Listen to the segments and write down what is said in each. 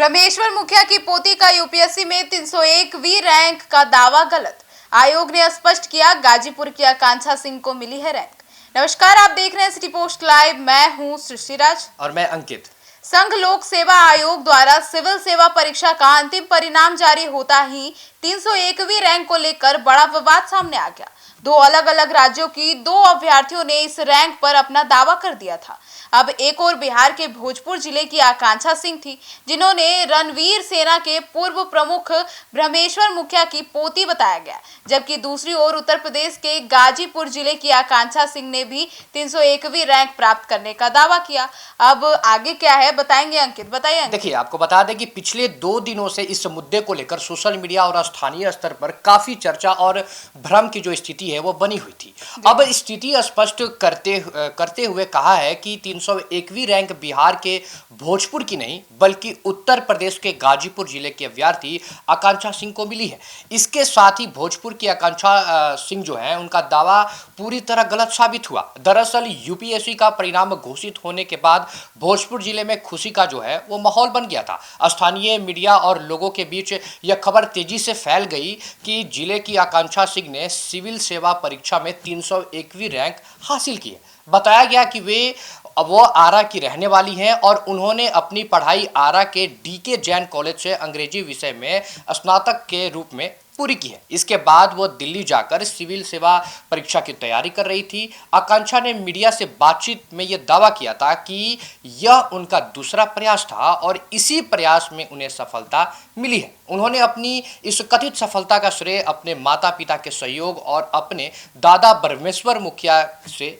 ब्रह्मेश्वर मुखिया की पोती का यूपीएससी में 301वीं रैंक का दावा गलत। आयोग ने स्पष्ट किया, गाजीपुर की आकांक्षा सिंह को मिली है रैंक। नमस्कार, आप देख रहे हैं सिटी पोस्ट लाइव। मैं हूं सृष्टिराज और मैं अंकित। संघ लोक सेवा आयोग द्वारा सिविल सेवा परीक्षा का अंतिम परिणाम जारी होता ही 301वीं रैंक को लेकर बड़ा विवाद सामने आ गया। दो अलग अलग राज्यों की दो अभ्यर्थियों ने इस रैंक पर अपना दावा कर दिया था। अब एक और बिहार के भोजपुर जिले की आकांक्षा सिंह थी, जिन्होंने रणवीर सेना के पूर्व प्रमुख ब्रह्मेश्वर मुखिया की पोती बताया गया, जबकि दूसरी ओर उत्तर प्रदेश के गाजीपुर जिले की आकांक्षा सिंह ने भी 301वीं रैंक प्राप्त करने का दावा किया। अब आगे क्या है बताएंगे अंकित, बताइए। देखिए, आपको बता दें कि पिछले 2 दिनों से इस मुद्दे को लेकर सोशल मीडिया और स्थानीय स्तर पर काफी चर्चा और भ्रम की जो स्थिति है वो बनी हुई थी। अब स्थिति स्पष्ट करते हुए कहा है कि 301वीं रैंक बिहार के भोजपुर की नहीं बल्कि उत्तर प्रदेश के गाजीपुर जिले के अभ्यर्थी आकांक्षा सिंह को मिली है। इसके साथ ही भोजपुर की आकांक्षा सिंह जो है, उनका दावा पूरी तरह गलत साबित हुआ। दरअसल यूपीएससी का परिणाम घोषित होने के बाद भोजपुर जिले में खुशी का जो है वो माहौल बन गया था। स्थानीय मीडिया और लोगों के बीच यह खबर तेजी से फैल गई कि जिले की आकांक्षा सिंह ने सिविल सेवा परीक्षा में 301वीं रैंक हासिल की है। बताया गया कि वो आरा की रहने वाली हैं और उन्होंने अपनी पढ़ाई आरा के डीके जैन कॉलेज से अंग्रेजी विषय में स्नातक के रूप में पूरी की है। इसके बाद वो दिल्ली जाकर सिविल सेवा परीक्षा की तैयारी कर रही थी। आकांक्षा ने मीडिया से बातचीत में ये दावा किया था कि यह उनका दूसरा प्रयास था और इसी प्रयास में उन्हें सफलता मिली है। उन्होंने अपनी इस कथित सफलता का श्रेय अपने माता पिता के सहयोग और अपने दादा ब्रह्मेश्वर मुखिया से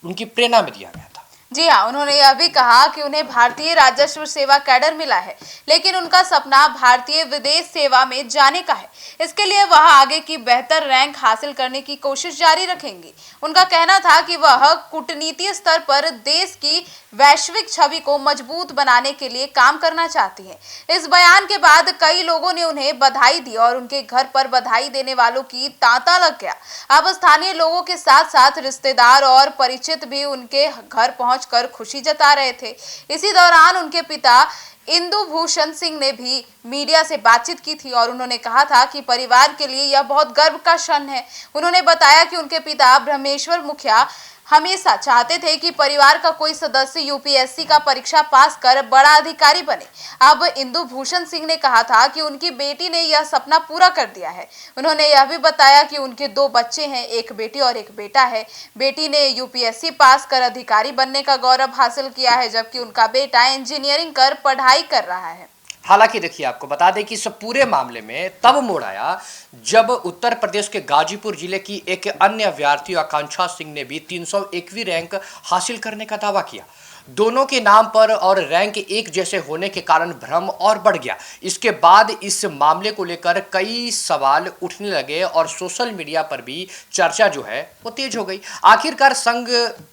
उनकी प्रेरणा में दिया गया था। जी हाँ, उन्होंने यह भी कहा कि उन्हें भारतीय राजस्व सेवा कैडर मिला है, लेकिन उनका सपना भारतीय विदेश सेवा में जाने का है। इसके लिए वह आगे की बेहतर रैंक हासिल करने की कोशिश जारी रखेंगी। उनका कहना था कि वह कूटनीति स्तर पर देश की वैश्विक छवि को मजबूत बनाने के लिए काम करना चाहती है। इस बयान के बाद कई लोगों ने उन्हें बधाई दी और उनके घर पर बधाई देने वालों की तांता लग गया। अब स्थानीय लोगों के साथ साथ रिश्तेदार और परिचित भी उनके घर पहुंचकर खुशी जता रहे थे। इसी दौरान उनके पिता इंदु भूषण सिंह ने भी मीडिया से बातचीत की थी और उन्होंने कहा था कि परिवार के लिए यह बहुत गर्व का क्षण है। उन्होंने बताया कि उनके पिता ब्रह्मेश्वर मुखिया हमेशा चाहते थे कि परिवार का कोई सदस्य यूपीएससी का परीक्षा पास कर बड़ा अधिकारी बने। अब इंदु भूषण सिंह ने कहा था कि उनकी बेटी ने यह सपना पूरा कर दिया है। उन्होंने यह भी बताया कि उनके 2 बच्चे हैं, एक बेटी और एक बेटा है। बेटी ने यूपीएससी पास कर अधिकारी बनने का गौरव हासिल किया है, जबकि उनका बेटा इंजीनियरिंग कर पढ़ाई कर रहा है। हालांकि देखिए, आपको बता दें कि इस पूरे मामले में तब मोड़ आया जब उत्तर प्रदेश के गाजीपुर जिले की एक अन्य अभ्यर्थी आकांक्षा सिंह ने भी 301वीं रैंक हासिल करने का दावा किया। दोनों के नाम पर और रैंक एक जैसे होने के कारण भ्रम और बढ़ गया। इसके बाद इस मामले को लेकर कई सवाल उठने लगे और सोशल मीडिया पर भी चर्चा जो है वो तेज हो गई। आखिरकार संघ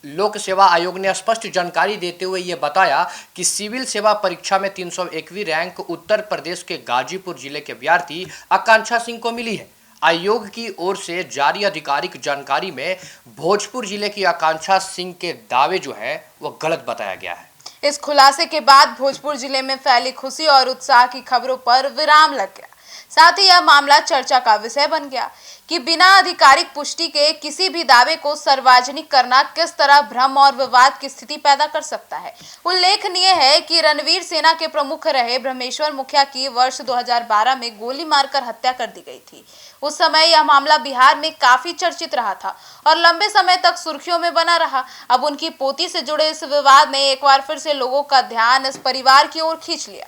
लोक सेवा आयोग ने स्पष्ट जानकारी देते हुए ये बताया कि सिविल सेवा परीक्षा में 301वीं रैंक उत्तर प्रदेश के गाजीपुर जिले के अभ्यर्थी आकांक्षा सिंह को मिली है। आयोग की ओर से जारी आधिकारिक जानकारी में भोजपुर जिले की आकांक्षा सिंह के दावे जो है वो गलत बताया गया है। इस खुलासे के बाद भोजपुर जिले में फैली खुशी और उत्साह की खबरों पर विराम लग गया। साथ ही यह मामला चर्चा का विषय बन गया कि बिना आधिकारिक पुष्टि के किसी भी दावे को सार्वजनिक करना किस तरह भ्रम और विवाद की स्थिति पैदा कर सकता है। उल्लेखनीय है कि रणवीर सेना के प्रमुख रहे ब्रह्मेश्वर मुखिया की वर्ष 2012 में गोली मारकर हत्या कर दी गई थी। उस समय यह मामला बिहार में काफी चर्चित रहा था और लंबे समय तक सुर्खियों में बना रहा। अब उनकी पोती से जुड़े इस विवाद ने एक बार फिर से लोगों का ध्यान इस परिवार की ओर खींच लिया।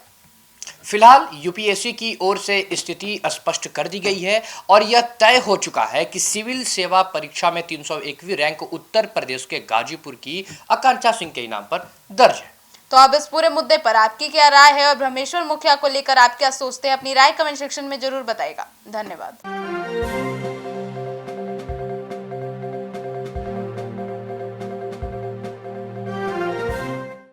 फिलहाल यूपीएससी की ओर से स्थिति स्पष्ट कर दी गई है और यह तय हो चुका है कि सिविल सेवा परीक्षा में 301वीं रैंक उत्तर प्रदेश के गाजीपुर की आकांक्षा सिंह के नाम पर दर्ज है। तो अब इस पूरे मुद्दे पर आपकी क्या राय है और ब्रह्मेश्वर मुखिया को लेकर आप क्या सोचते हैं? अपनी राय कमेंट सेक्शन में जरूर बताइएगा। धन्यवाद।